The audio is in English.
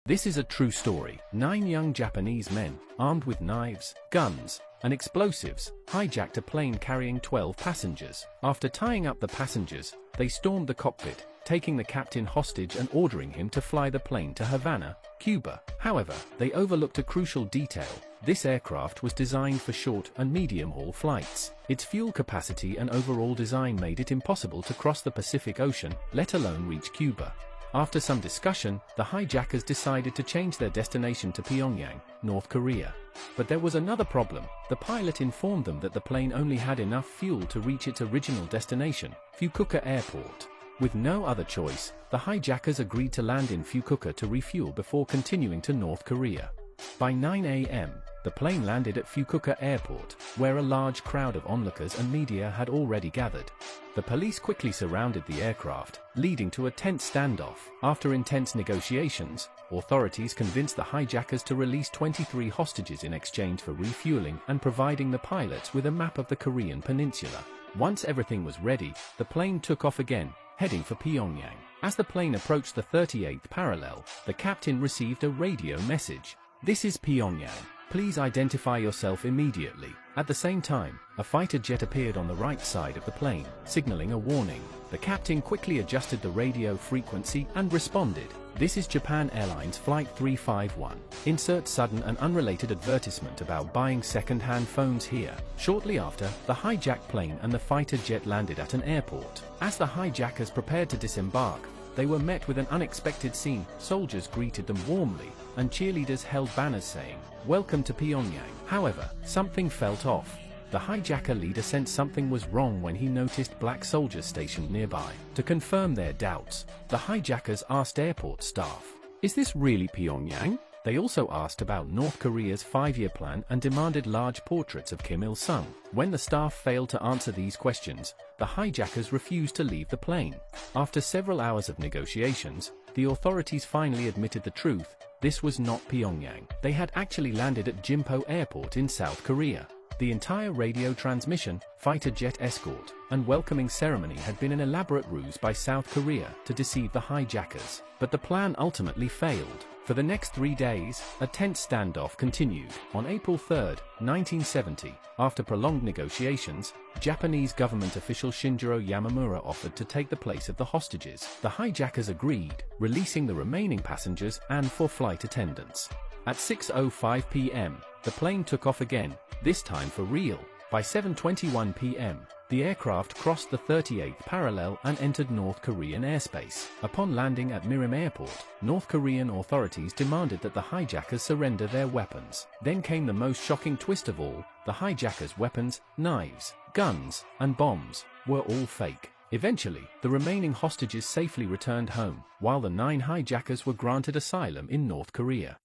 This is a true story. 9 young Japanese men, armed with knives, guns, and explosives, hijacked a plane carrying 12 passengers. After tying up the passengers, they stormed the cockpit, taking the captain hostage and ordering him to fly the plane to Havana, Cuba. However, they overlooked a crucial detail. This aircraft was designed for short and medium-haul flights. Its fuel capacity and overall design made it impossible to cross the Pacific Ocean, let alone reach Cuba. After some discussion, the hijackers decided to change their destination to Pyongyang, North Korea. But there was another problem. The pilot informed them that the plane only had enough fuel to reach its original destination, Fukuoka Airport. With no other choice, the hijackers agreed to land in Fukuoka to refuel before continuing to North Korea. By 9 a.m., the plane landed at Fukuoka Airport, where a large crowd of onlookers and media had already gathered. The police quickly surrounded the aircraft, leading to a tense standoff. After intense negotiations, authorities convinced the hijackers to release 23 hostages in exchange for refueling and providing the pilots with a map of the Korean peninsula. Once everything was ready, the plane took off again, heading for Pyongyang. As the plane approached the 38th parallel, the captain received a radio message. "This is Pyongyang. Please identify yourself immediately." At the same time, a fighter jet appeared on the right side of the plane, signaling a warning. The captain quickly adjusted the radio frequency and responded, "This is Japan Airlines Flight 351. Insert sudden and unrelated advertisement about buying second-hand phones here." Shortly after, the hijacked plane and the fighter jet landed at an airport. As the hijackers prepared to disembark, they were met with an unexpected scene. Soldiers greeted them warmly, and cheerleaders held banners saying, "Welcome to Pyongyang." However, something felt off. The hijacker leader sensed something was wrong when he noticed black soldiers stationed nearby. To confirm their doubts, the hijackers asked airport staff, "Is this really Pyongyang?" They also asked about North Korea's 5-year plan and demanded large portraits of Kim Il-sung. When the staff failed to answer these questions, the hijackers refused to leave the plane. After several hours of negotiations, the authorities finally admitted the truth. This was not Pyongyang. They had actually landed at Gimpo Airport in South Korea. The entire radio transmission, fighter jet escort, and welcoming ceremony had been an elaborate ruse by South Korea to deceive the hijackers. But the plan ultimately failed. For the next 3 days, a tense standoff continued. On April 3, 1970, after prolonged negotiations, Japanese government official Shinjiro Yamamura offered to take the place of the hostages. The hijackers agreed, releasing the remaining passengers and 4 flight attendants. At 6:05 p.m., the plane took off again, this time for real. By 7:21 p.m., the aircraft crossed the 38th parallel and entered North Korean airspace. Upon landing at Mirim Airport, North Korean authorities demanded that the hijackers surrender their weapons. Then came the most shocking twist of all: the hijackers' weapons, knives, guns, and bombs were all fake. Eventually, the remaining hostages safely returned home, while the 9 hijackers were granted asylum in North Korea.